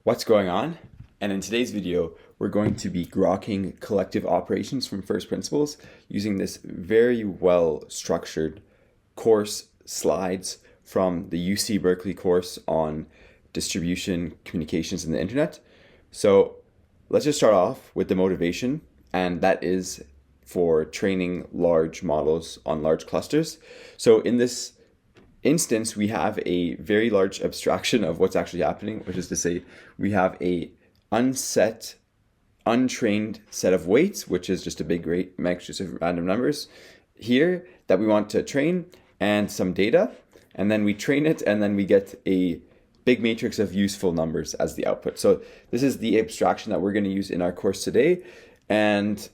What's going on? And in today's video, we're going to be grokking collective operations from first principles using this very well structured course slides from the UC Berkeley course on distribution, communications, and the internet. So let's just start off with the motivation, and that is for training large models on large clusters. So in this instance, we have a very large abstraction of what's actually happening, which is to say we have a unset, untrained set of weights, which is just a big matrix of random numbers here that we want to train, and some data. And then we train it, and then we get a big matrix of useful numbers as the output. So this is the abstraction that we're going to use in our course today. And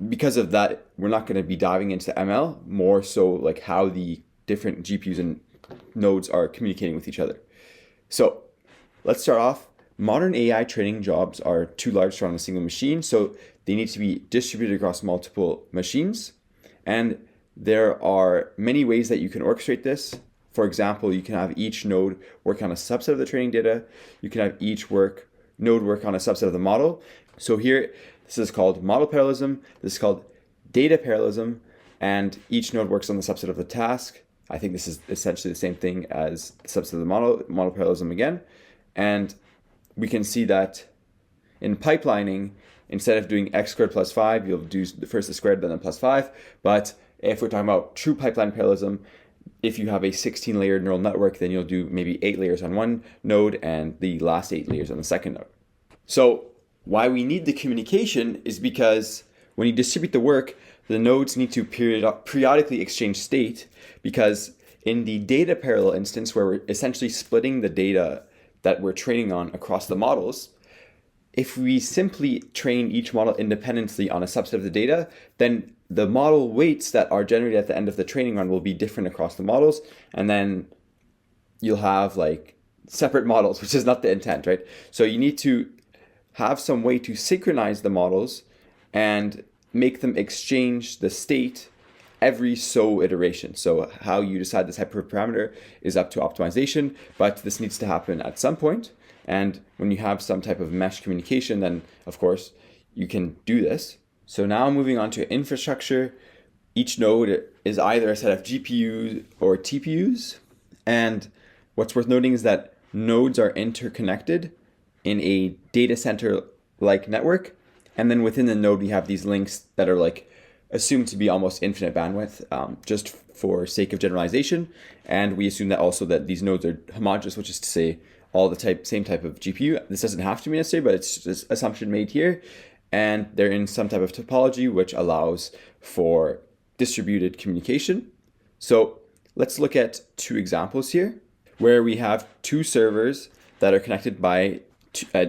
because of that, we're not going to be diving into ML, more so like how the different GPUs and nodes are communicating with each other. So let's start off. Modern AI training jobs are too large to run on a single machine, so they need to be distributed across multiple machines. And there are many ways that you can orchestrate this. For example, you can have each node work on a subset of the training data. You can have each node work on a subset of the model. So here, this is called model parallelism. This is called data parallelism. And each node works on the subset of the task. I think this is essentially the same thing as the subset of the model parallelism again. And we can see that in pipelining, instead of doing x squared plus 5, you'll do first the squared, then the plus 5. But if we're talking about true pipeline parallelism, if you have a 16-layered neural network, then you'll do maybe 8 layers on one node and the last 8 layers on the second node. So why we need the communication is because when you distribute the work, the nodes need to periodically exchange state, because in the data parallel instance, where we're essentially splitting the data that we're training on across the models, if we simply train each model independently on a subset of the data, then the model weights that are generated at the end of the training run will be different across the models, and then you'll have like separate models, which is not the intent, right? So you need to have some way to synchronize the models and make them exchange the state every so iteration. So how you decide this hyperparameter is up to optimization, but this needs to happen at some point. And when you have some type of mesh communication, then of course you can do this. So now moving on to infrastructure, each node is either a set of GPUs or TPUs. And what's worth noting is that nodes are interconnected in a data center like network. And then within the node, we have these links that are like assumed to be almost infinite bandwidth, just for sake of generalization. And we assume that also that these nodes are homogeneous, which is to say all the same type of GPU. This doesn't have to be necessary, but it's just assumption made here. And they're in some type of topology, which allows for distributed communication. So let's look at two examples here, where we have two servers that are connected by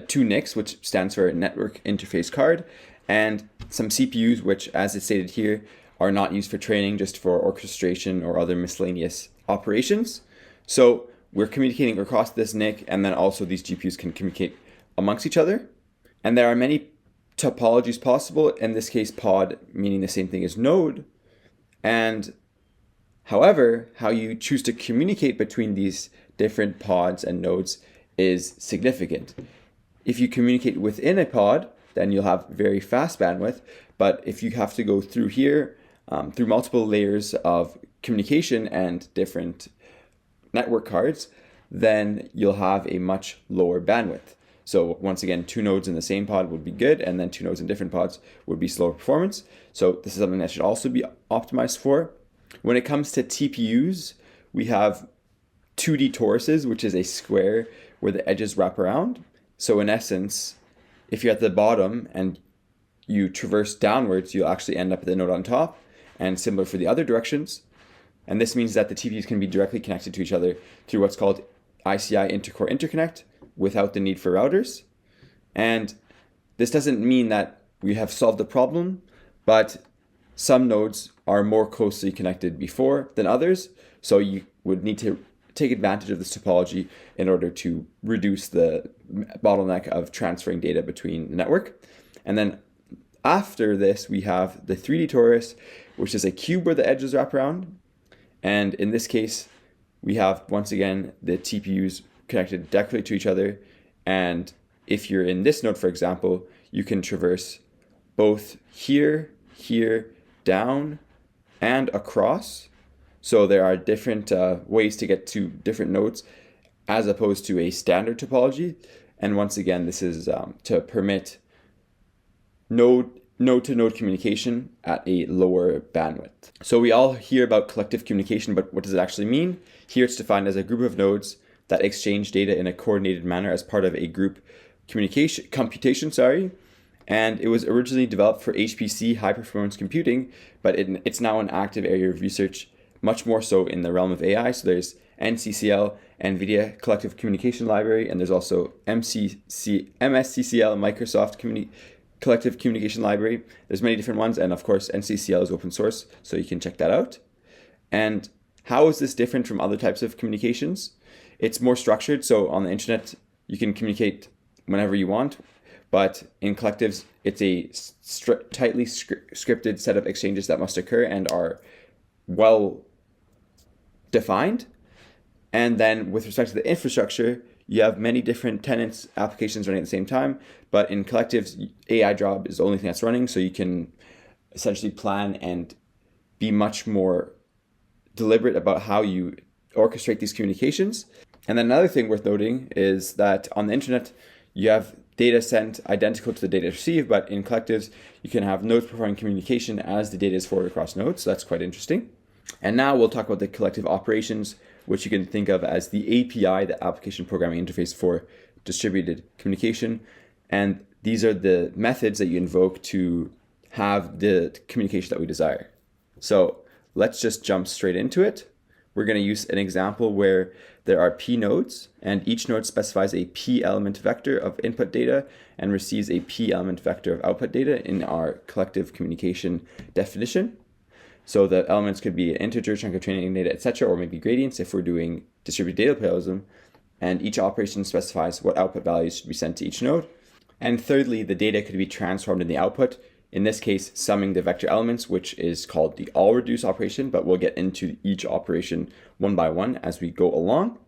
two NICs, which stands for Network Interface Card, and some CPUs, which, as it's stated here, are not used for training, just for orchestration or other miscellaneous operations. So we're communicating across this NIC, and then also these GPUs can communicate amongst each other. And there are many topologies possible, in this case pod meaning the same thing as node. And however, how you choose to communicate between these different pods and nodes is significant. If you communicate within a pod, then you'll have very fast bandwidth. But if you have to go through here, through multiple layers of communication and different network cards, then you'll have a much lower bandwidth. So once again, two nodes in the same pod would be good, and then two nodes in different pods would be slower performance. So this is something that should also be optimized for. When it comes to TPUs, we have 2D toruses, which is a square where the edges wrap around. So in essence, if you're at the bottom and you traverse downwards, you'll actually end up at the node on top, and similar for the other directions. And this means that the TPUs can be directly connected to each other through what's called ICI intercore interconnect without the need for routers. And this doesn't mean that we have solved the problem, but some nodes are more closely connected before than others. So you would need to take advantage of this topology in order to reduce the bottleneck of transferring data between the network. And then after this, we have the 3D torus, which is a cube where the edges wrap around. And in this case, we have, once again, the TPUs connected directly to each other, and if you're in this node, for example, you can traverse both here, here, down, and across. So there are different ways to get to different nodes as opposed to a standard topology. And once again, this is to permit node-to-node communication at a lower bandwidth. So we all hear about collective communication, but what does it actually mean? Here it's defined as a group of nodes that exchange data in a coordinated manner as part of a group computation. And it was originally developed for HPC, high performance computing, but it's now an active area of research, much more so in the realm of AI. So there's NCCL, NVIDIA Collective Communication Library, and there's also MSCCL, Microsoft Collective Communication Library. There's many different ones, and of course NCCL is open source, so you can check that out. And how is this different from other types of communications? It's more structured, so on the internet you can communicate whenever you want, but in collectives it's a tightly scripted set of exchanges that must occur and are well defined. And then with respect to the infrastructure, you have many different tenants, applications running at the same time, but in collectives, AI job is the only thing that's running, so you can essentially plan and be much more deliberate about how you orchestrate these communications. And then another thing worth noting is that on the internet, you have data sent identical to the data received, but in collectives, you can have nodes performing communication as the data is forwarded across nodes, so that's quite interesting. And now we'll talk about the collective operations, which you can think of as the API, the application programming interface for distributed communication. And these are the methods that you invoke to have the communication that we desire. So let's just jump straight into it. We're going to use an example where there are P nodes, and each node specifies a P element vector of input data and receives a P element vector of output data in our collective communication definition. So the elements could be an integer, chunk of training data, etc., or maybe gradients if we're doing distributed data parallelism. And each operation specifies what output values should be sent to each node. And thirdly, the data could be transformed in the output. In this case, summing the vector elements, which is called the all reduce operation, but we'll get into each operation one by one as we go along.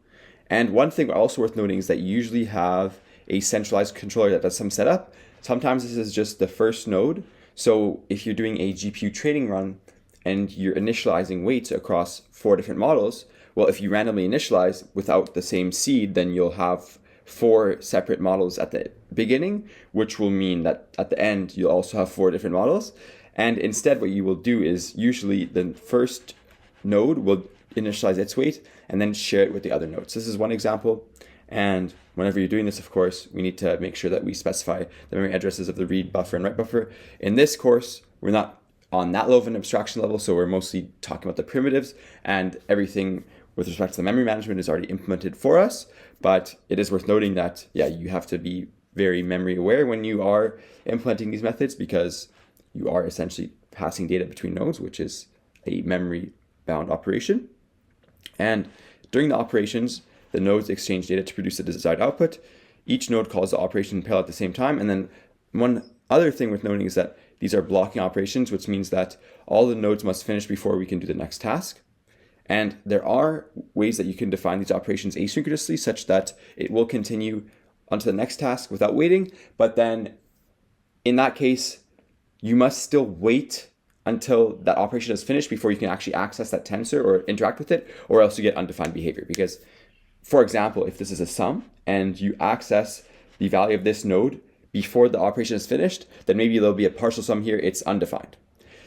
And one thing also worth noting is that you usually have a centralized controller that does some setup. Sometimes this is just the first node. So if you're doing a GPU training run, and you're initializing weights across 4 different models, well, if you randomly initialize without the same seed, then you'll have 4 separate models at the beginning, which will mean that at the end, you'll also have 4 different models. And instead, what you will do is usually the first node will initialize its weight and then share it with the other nodes. This is one example. And whenever you're doing this, of course, we need to make sure that we specify the memory addresses of the read buffer and write buffer. In this course, we're not on that low of an abstraction level, so we're mostly talking about the primitives, and everything with respect to the memory management is already implemented for us. But it is worth noting that, you have to be very memory aware when you are implementing these methods, because you are essentially passing data between nodes, which is a memory bound operation. And during the operations, the nodes exchange data to produce the desired output. Each node calls the operation in parallel at the same time. And then one other thing worth noting is that these are blocking operations, which means that all the nodes must finish before we can do the next task. And there are ways that you can define these operations asynchronously, such that it will continue onto the next task without waiting. But then in that case, you must still wait until that operation is finished before you can actually access that tensor or interact with it, or else you get undefined behavior. Because, for example, if this is a sum and you access the value of this node before the operation is finished, then maybe there'll be a partial sum here, it's undefined.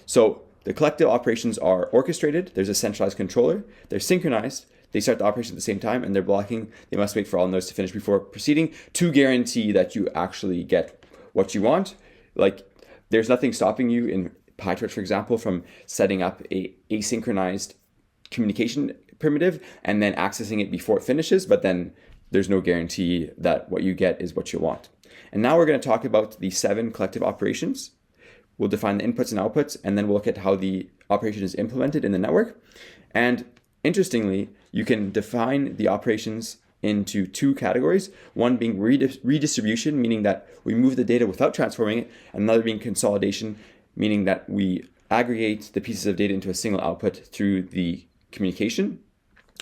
So the collective operations are orchestrated, there's a centralized controller, they're synchronized, they start the operation at the same time, and they're blocking. They must wait for all nodes to finish before proceeding to guarantee that you actually get what you want. Like, there's nothing stopping you in PyTorch, for example, from setting up a asynchronized communication primitive and then accessing it before it finishes, but then there's no guarantee that what you get is what you want. And now we're going to talk about the 7 collective operations. We'll define the inputs and outputs, and then we'll look at how the operation is implemented in the network. And interestingly, you can define the operations into 2 categories, one being redistribution, meaning that we move the data without transforming it, and another being consolidation, meaning that we aggregate the pieces of data into a single output through the communication.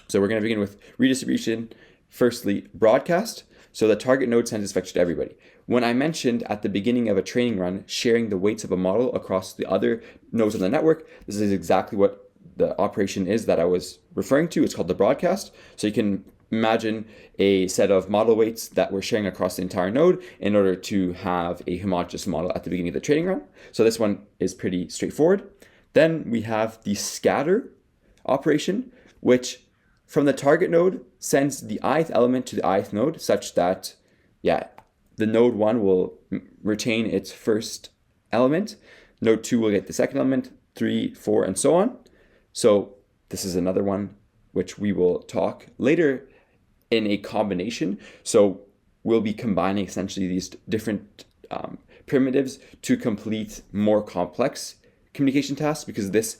So we're going to begin with redistribution. Firstly, broadcast. So the target node sends its vector to everybody. When I mentioned at the beginning of a training run, sharing the weights of a model across the other nodes on the network, this is exactly what the operation is that I was referring to. It's called the broadcast. So you can imagine a set of model weights that we're sharing across the entire node in order to have a homogeneous model at the beginning of the training run. So this one is pretty straightforward. Then we have the scatter operation, which from the target node sends the ith element to the ith node such that, the node 1 will retain its first element, node 2 will get the second element, 3, 4, and so on. So this is another one which we will talk later in a combination. So we'll be combining essentially these different primitives to complete more complex communication tasks, because this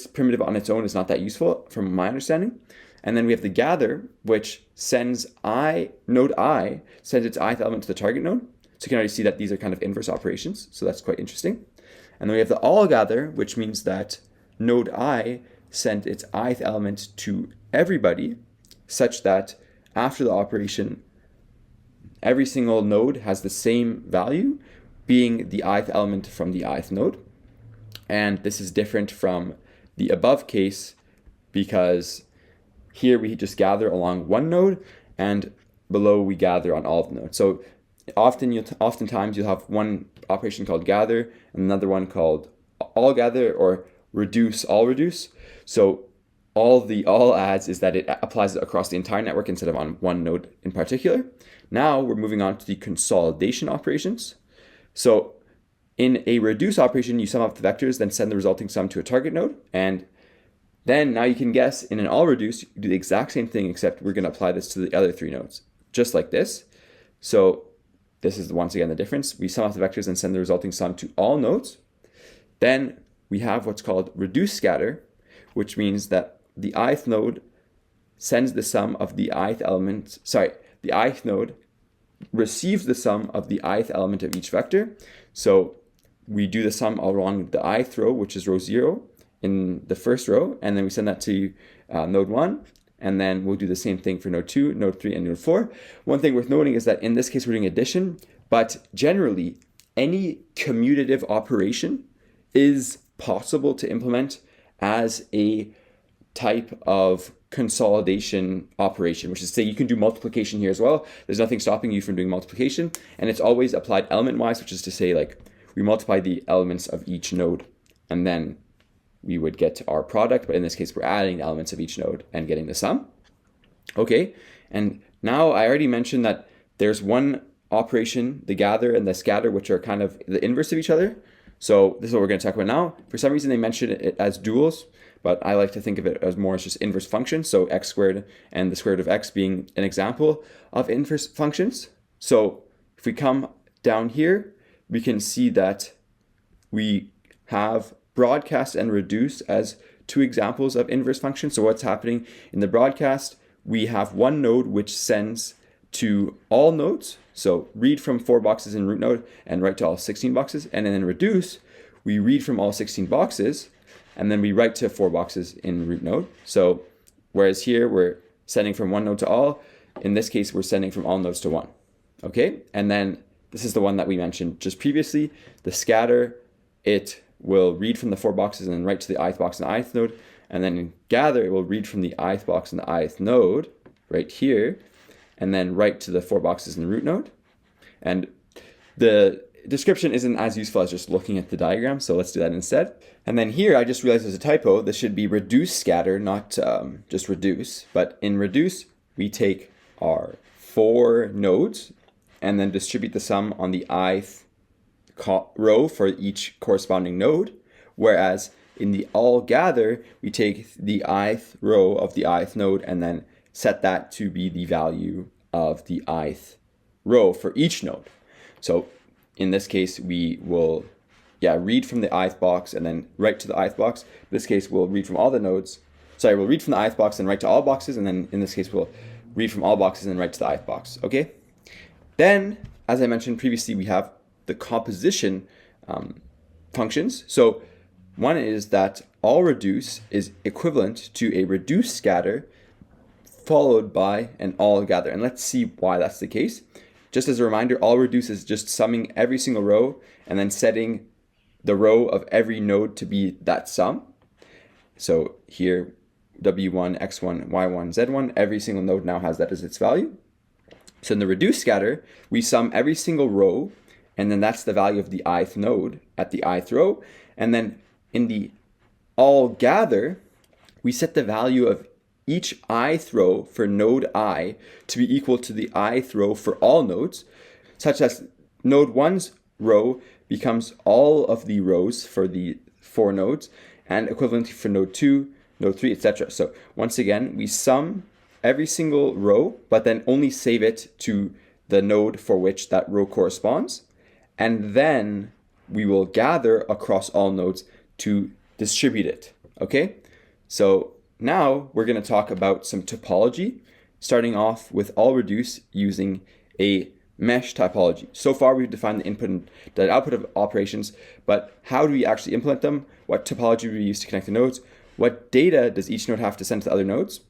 primitive on its own is not that useful from my understanding. And then we have the gather, which sends node I sends its ith element to the target node. So you can already see that these are kind of inverse operations. So that's quite interesting. And then we have the all gather, which means that node I sent its ith element to everybody, such that after the operation, every single node has the same value, being the ith element from the ith node. And this is different from the above case because here we just gather along one node, and below we gather on all of the nodes. So oftentimes you'll have one operation called gather and another one called all gather or reduce all reduce. So all adds is that it applies it across the entire network instead of on one node in particular. Now we're moving on to the consolidation operations. So in a reduce operation, you sum up the vectors, then send the resulting sum to a target node. And then now you can guess in an all reduce, you do the exact same thing, except we're going to apply this to the other three nodes, just like this. So this is once again the difference. We sum up the vectors and send the resulting sum to all nodes. Then we have what's called reduce scatter, which means that the ith node sends the sum of the ith element, the ith node receives the sum of the ith element of each vector. So we do the sum along the ith row, which is row 0 in the first row, and then we send that to node 1, and then we'll do the same thing for node 2, node 3, and node 4. One thing worth noting is that in this case we're doing addition, but generally any commutative operation is possible to implement as a type of consolidation operation, which is to say you can do multiplication here as well. There's nothing stopping you from doing multiplication, and it's always applied element-wise, which is to say like we multiply the elements of each node and then we would get our product, but in this case we're adding the elements of each node and getting the sum. Okay, and now I already mentioned that there's one operation, the gather and the scatter, which are kind of the inverse of each other. So this is what we're going to talk about now. For some reason they mention it as duals, but I like to think of it as more as just inverse functions. So x squared and the square root of x being an example of inverse functions. So if we come down here, we can see that we have broadcast and reduce as two examples of inverse functions. So what's happening in the broadcast, we have one node which sends to all nodes. So read from 4 boxes in root node and write to all 16 boxes. And then in reduce, we read from all 16 boxes and then we write to 4 boxes in root node. So whereas here we're sending from one node to all, in this case we're sending from all nodes to one. Okay, and then this is the one that we mentioned just previously, the scatter. It will read from the 4 boxes and then write to the ith box and the ith node. And then in gather, it will read from the ith box and the ith node right here, and then write to the 4 boxes in the root node. And the description isn't as useful as just looking at the diagram, so let's do that instead. And then here, I just realized there's a typo. This should be reduce scatter, not just reduce. But in reduce, we take our 4 nodes and then distribute the sum on the ith row for each corresponding node, whereas in the all gather, we take the ith row of the ith node and then set that to be the value of the ith row for each node. So in this case, we will read from the ith box and then write to the ith box. In this case, we'll read from all the nodes. We'll read from the ith box and write to all boxes, and then in this case, we'll read from all boxes and write to the ith box. Okay. Then, as I mentioned previously, we have the composition functions. So one is that all reduce is equivalent to a reduce scatter followed by an all gather. And let's see why that's the case. Just as a reminder, all reduce is just summing every single row and then setting the row of every node to be that sum. So here, W1, X1, Y1, Z1, every single node now has that as its value. So in the reduce scatter, we sum every single row, and then that's the value of the ith node at the ith row. And then in the all gather, we set the value of each ith row for node I to be equal to the ith row for all nodes, such that node 1's row becomes all of the rows for the 4 nodes, and equivalently for node 2, node 3, etc. So once again, we sum every single row, but then only save it to the node for which that row corresponds. And then we will gather across all nodes to distribute it, okay? So now we're going to talk about some topology, starting off with all reduce using a mesh topology. So far we've defined the input and the output of operations, but how do we actually implement them? What topology do we use to connect the nodes? What data does each node have to send to the other nodes?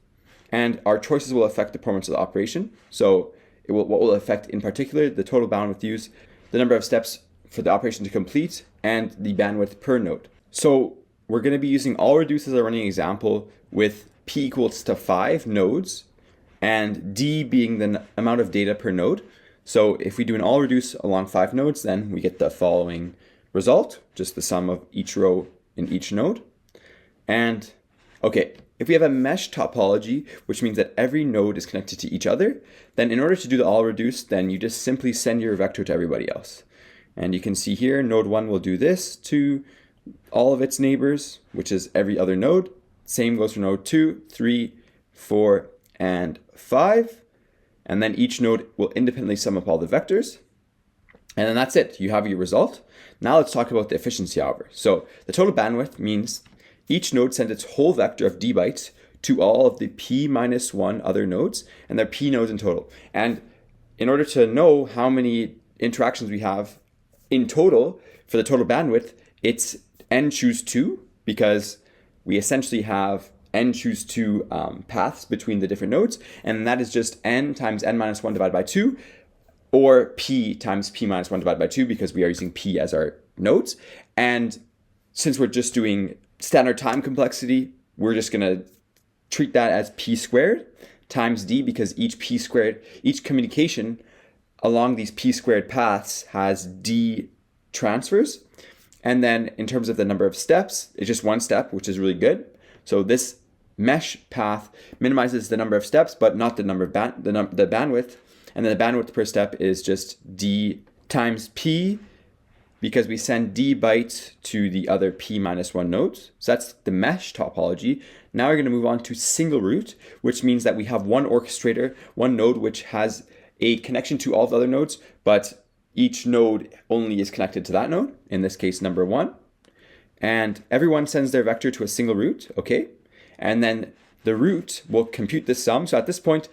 And our choices will affect the performance of the operation. So what will affect in particular the total bandwidth used, the number of steps for the operation to complete, and the bandwidth per node. So we're going to be using all reduce as a running example with p equals to 5 nodes and d being the amount of data per node. So if we do an all reduce along 5 nodes, then we get the following result, just the sum of each row in each node. And okay, if we have a mesh topology, which means that every node is connected to each other, then in order to do the all reduce, then you just simply send your vector to everybody else. And you can see here, node 1 will do this to all of its neighbors, which is every other node. Same goes for node 2, 3, 4, and 5. And then each node will independently sum up all the vectors. And then that's it. You have your result. Now let's talk about the efficiency, however. So the total bandwidth means each node sends its whole vector of d bytes to all of the p minus 1 other nodes, and there are p nodes in total. And in order to know how many interactions we have in total for the total bandwidth, it's n choose 2, because we essentially have n choose 2 paths between the different nodes, and that is just n times n minus 1 divided by 2, or p times p minus 1 divided by 2, because we are using p as our nodes. And since we're just doing standard time complexity, we're just going to treat that as p squared times d, because each communication along these p squared paths has d transfers. And then in terms of the number of steps, it's just one step, which is really good. So this mesh path minimizes the number of steps, but not the number of the bandwidth. And then the bandwidth per step is just d times p, because we send d bytes to the other p minus 1 nodes. So that's the mesh topology. Now we're going to move on to single root, which means that we have one orchestrator, one node which has a connection to all the other nodes, but each node only is connected to that node, in this case number 1. And everyone sends their vector to a single root, okay? And then the root will compute the sum. So at this point,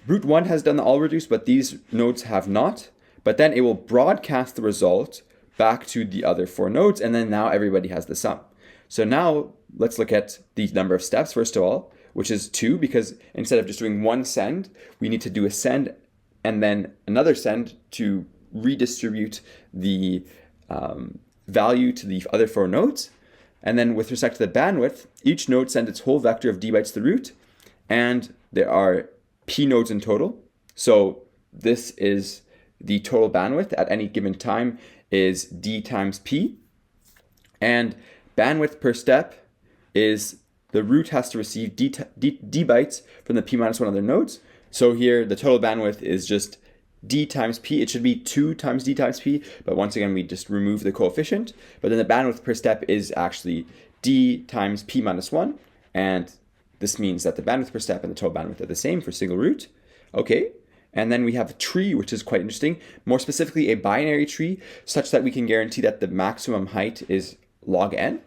root 1 has done the all reduce, but these nodes have not. But then it will broadcast the result back to the other 4 nodes, and then now everybody has the sum. So now let's look at the number of steps first of all, which is 2, because instead of just doing one send, we need to do a send and then another send to redistribute the value to the other 4 nodes. And then with respect to the bandwidth, each node sends its whole vector of d bytes to the root, and there are p nodes in total. So this is the total bandwidth at any given time is d times p. And bandwidth per step is the root has to receive d bytes from the p minus 1 other nodes. So here the total bandwidth is just d times p. It should be 2 times d times p, but once again we just remove the coefficient. But then the bandwidth per step is actually d times p minus 1, and this means that the bandwidth per step and the total bandwidth are the same for single root. Okay, and then we have a tree, which is quite interesting, more specifically a binary tree, such that we can guarantee that the maximum height is log n.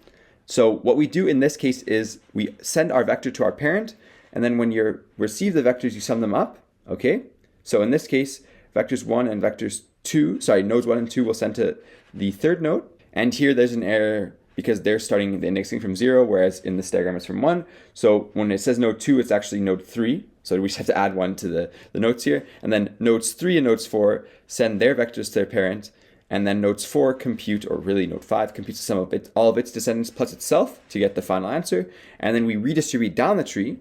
So what we do in this case is we send our vector to our parent, and then when you receive the vectors, you sum them up, okay? So in this case, vectors 1 and vectors 2, nodes 1 and 2 will send to the third node. And here there's an error because they're starting the indexing from 0, whereas in this diagram it's from 1. So when it says node 2, it's actually node 3. So we just have to add 1 to the nodes here. And then nodes 3 and nodes 4 send their vectors to their parent. And then nodes 4 compute, or really node 5 computes the sum of all of its descendants plus itself to get the final answer. And then we redistribute down the tree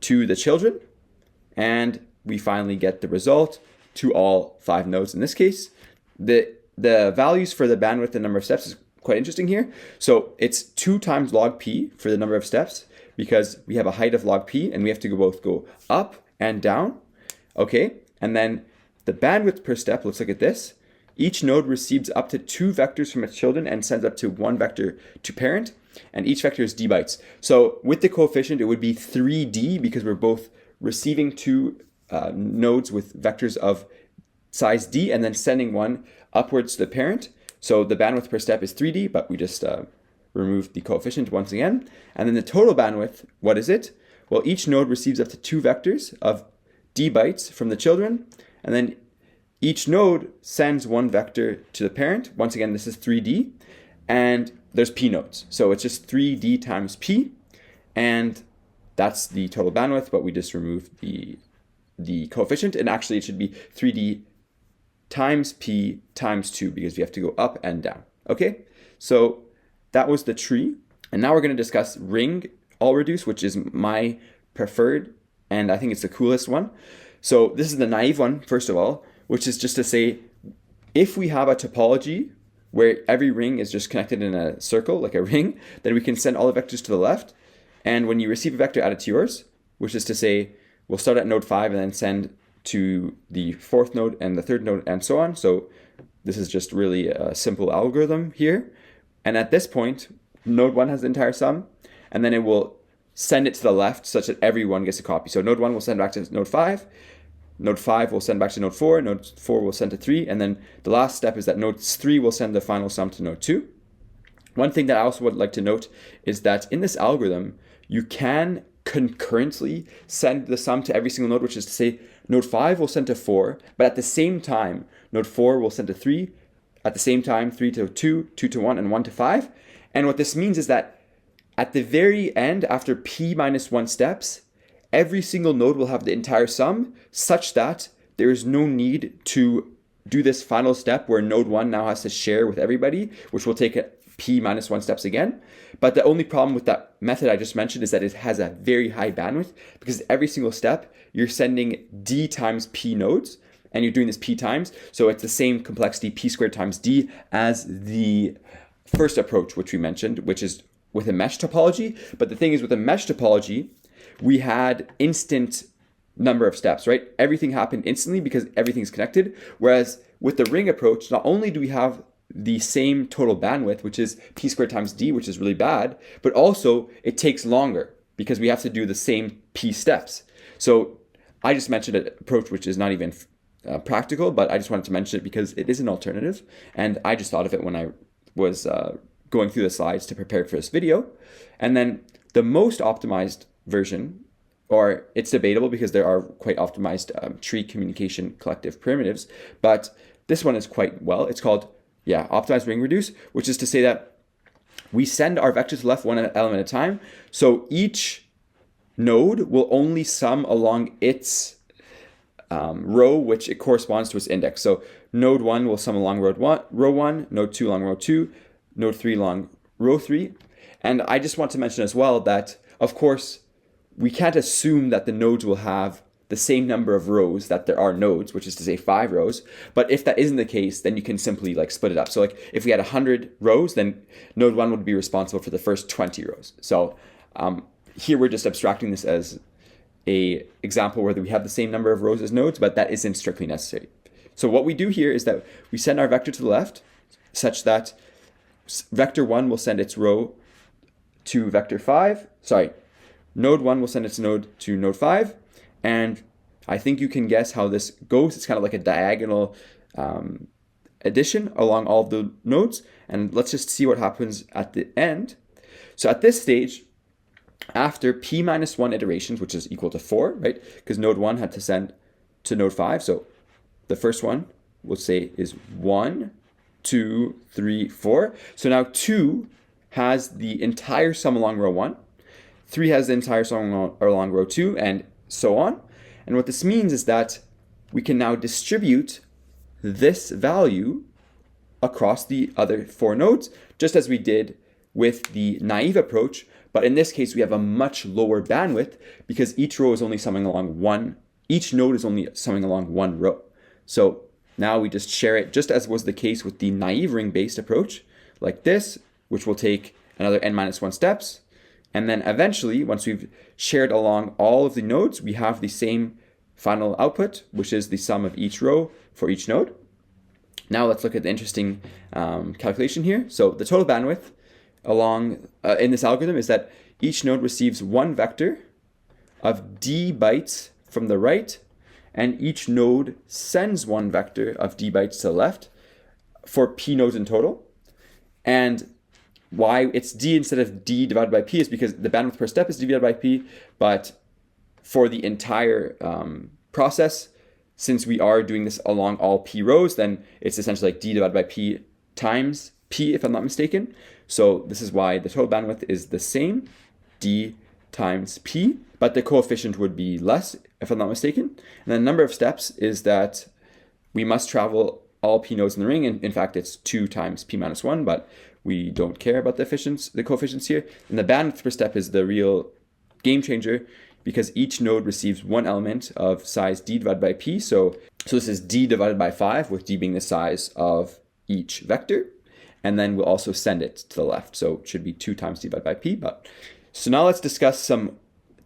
to the children. And we finally get the result to all 5 nodes. In this case, the values for the bandwidth and number of steps is quite interesting here. So it's 2 times log p for the number of steps, because we have a height of log p and we have to both go up and down. Okay, and then the bandwidth per step looks like this. Each node receives up to 2 vectors from its children and sends up to 1 vector to parent, and each vector is d bytes. So with the coefficient, it would be 3d, because we're both receiving 2 nodes with vectors of size d and then sending 1 upwards to the parent. So the bandwidth per step is 3d, but we just removed the coefficient once again. And then the total bandwidth, what is it? Well, each node receives up to 2 vectors of d bytes from the children, and then each node sends 1 vector to the parent. Once again, this is 3d, and there's p nodes. So it's just 3d times p, and that's the total bandwidth, but we just removed the coefficient, and actually it should be 3d times p times 2, because we have to go up and down. Okay, so that was the tree. And now we're going to discuss ring all-reduce, which is my preferred, and I think it's the coolest one. So this is the naive one, first of all, which is just to say, if we have a topology where every ring is just connected in a circle, like a ring, then we can send all the vectors to the left. And when you receive a vector, add it to yours, which is to say, we'll start at node 5 and then send to the 4th node and the 3rd node and so on. So this is just really a simple algorithm here. And at this point, node 1 has the entire sum, and then it will send it to the left such that everyone gets a copy. So node 1 will send back to node 5, node 5 will send back to node 4, node 4 will send to 3, and then the last step is that node 3 will send the final sum to node 2. One thing that I also would like to note is that in this algorithm, you can concurrently send the sum to every single node, which is to say node 5 will send to 4, but at the same time, node 4 will send to 3, at the same time 3 to 2, 2 to 1, and 1 to 5. And what this means is that at the very end, after p minus 1 steps, every single node will have the entire sum, such that there is no need to do this final step where node 1 now has to share with everybody, which will take p minus 1 steps again. But the only problem with that method I just mentioned is that it has a very high bandwidth, because every single step you're sending d times p nodes, and you're doing this p times, so it's the same complexity, p squared times d, as the first approach which we mentioned, which is with a mesh topology. But the thing is, with a mesh topology, we had instant number of steps, right? Everything happened instantly because everything's connected. Whereas with the ring approach, not only do we have the same total bandwidth, which is p squared times d, which is really bad, but also it takes longer because we have to do the same p steps. So I just mentioned an approach which is not even practical, but I just wanted to mention it because it is an alternative, and I just thought of it when I was going through the slides to prepare for this video. And then the most optimized version, or it's debatable because there are quite optimized tree communication collective primitives, but this one is quite well. It's called, optimized ring reduce, which is to say that we send our vectors to the left one element at a time. So each node will only sum along its row, which it corresponds to its index. So node 1 will sum along row 1, node 2 along row 2, node 3 along row 3. And I just want to mention as well that, of course, we can't assume that the nodes will have the same number of rows that there are nodes, which is to say 5 rows. But if that isn't the case, then you can simply split it up. So if we had 100 rows, then node 1 would be responsible for the first 20 rows. So here we're just abstracting this as a example where we have the same number of rows as nodes, but that isn't strictly necessary. So what we do here is that we send our vector to the left such that vector 1 will send its row to vector 5. Node 1 will send its node to node 5. And I think you can guess how this goes. It's kind of like a diagonal addition along all of the nodes. And let's just see what happens at the end. So at this stage, after p minus 1 iterations, which is equal to 4, right? Because node 1 had to send to node 5. So the first one we'll say is 1, 2, 3, 4. So now 2 has the entire sum along row 1. 3 has the entire sum along row 2. And so on. And what this means is that we can now distribute this value across the other 4 nodes, just as we did with the naive approach. But in this case, we have a much lower bandwidth because each node is only summing along one row. So now we just share it just as was the case with the naive ring-based approach, like this, which will take another n-1 steps. And then eventually, once we've shared along all of the nodes, we have the same final output, which is the sum of each row for each node. Now let's look at the interesting calculation here. So the total bandwidth along in this algorithm is that each node receives one vector of d bytes from the right, and each node sends one vector of d bytes to the left for p nodes in total. And why it's d instead of d divided by p is because the bandwidth per step is d divided by p, but for the entire process, since we are doing this along all p rows, then it's essentially like d divided by p times p, if I'm not mistaken. So this is why the total bandwidth is the same, d times p, but the coefficient would be less, if I'm not mistaken. And the number of steps is that we must travel all p nodes in the ring, and in fact it's 2 times p minus 1, but we don't care about the coefficients here. And the bandwidth per step is the real game changer, because each node receives one element of size d divided by p. So this is d divided by 5, with d being the size of each vector. And then we'll also send it to the left. So it should be 2 times d divided by p. So now let's discuss some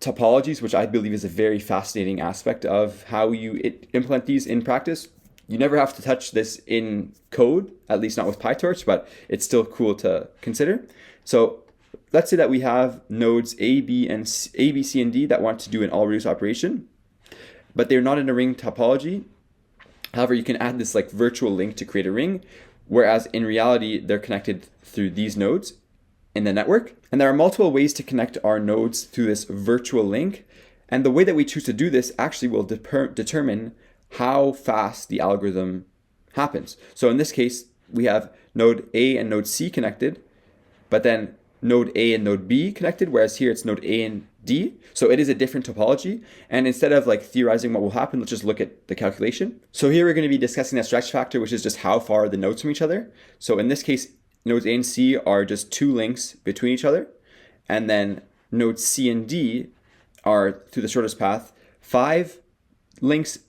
topologies, which I believe is a very fascinating aspect of how you implement these in practice. You never have to touch this in code, at least not with PyTorch, but it's still cool to consider. So let's say that we have nodes A, B, C, and D that want to do an all-reduce operation, but they're not in a ring topology. However, you can add this like virtual link to create a ring, whereas in reality, they're connected through these nodes in the network. And there are multiple ways to connect our nodes through this virtual link. And the way that we choose to do this actually will determine how fast the algorithm happens. So in this case, we have node A and node C connected, but then node A and node B connected, whereas here it's node A and D. So it is a different topology. And instead of like theorizing what will happen, let's just look at the calculation. So here we're going to be discussing the stretch factor, which is just how far are the nodes from each other. So in this case, nodes A and C are just 2 links between each other. And then nodes C and D are, through the shortest path, 5 links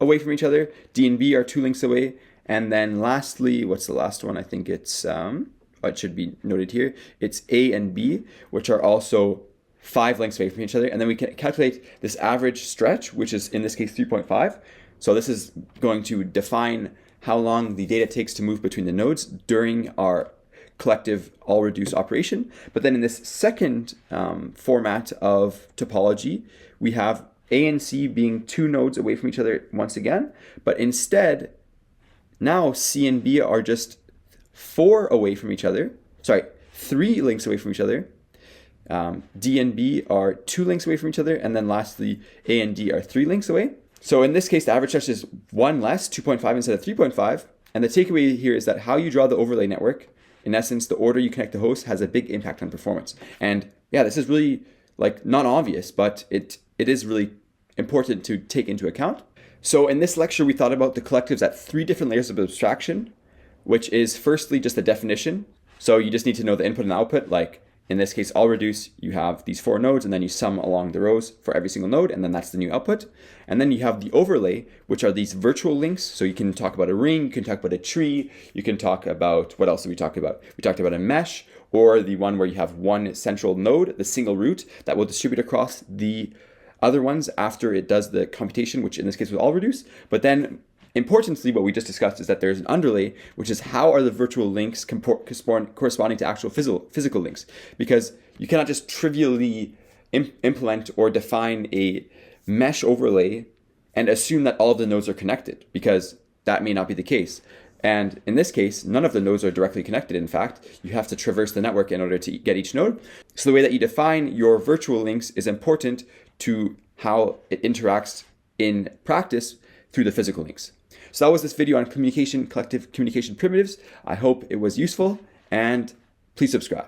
away from each other. D and B are 2 links away. And then lastly, what's the last one? I think it's, it should be noted here. It's A and B, which are also 5 links away from each other. And then we can calculate this average stretch, which is in this case 3.5. So this is going to define how long the data takes to move between the nodes during our collective all-reduce operation. But then in this second format of topology, we have A and C being 2 nodes away from each other once again. But instead, now C and B are just 4 away from each other. Sorry, 3 links away from each other. D and B are 2 links away from each other. And then lastly, A and D are 3 links away. So in this case, the average stretch is 1 less, 2.5 instead of 3.5. And the takeaway here is that how you draw the overlay network, in essence, the order you connect the host has a big impact on performance. And yeah, this is really like not obvious, but it is really important to take into account. So in this lecture, we thought about the collectives at 3 different layers of abstraction, which is firstly just the definition. So you just need to know the input and output, like in this case, all reduce, you have these 4 nodes, and then you sum along the rows for every single node, and then that's the new output. And then you have the overlay, which are these virtual links. So you can talk about a ring, you can talk about a tree, you can talk about, what else did we talk about? We talked about a mesh, or the one where you have one central node, the single root, that will distribute across the other ones after it does the computation, which in this case was all reduce. But then importantly, what we just discussed is that there's an underlay, which is how are the virtual links corresponding to actual physical links? Because you cannot just trivially implement or define a mesh overlay and assume that all of the nodes are connected, because that may not be the case. And in this case, none of the nodes are directly connected. In fact, you have to traverse the network in order to get each node. So the way that you define your virtual links is important to how it interacts in practice through the physical links. So that was this video on collective communication primitives. I hope it was useful, and please subscribe.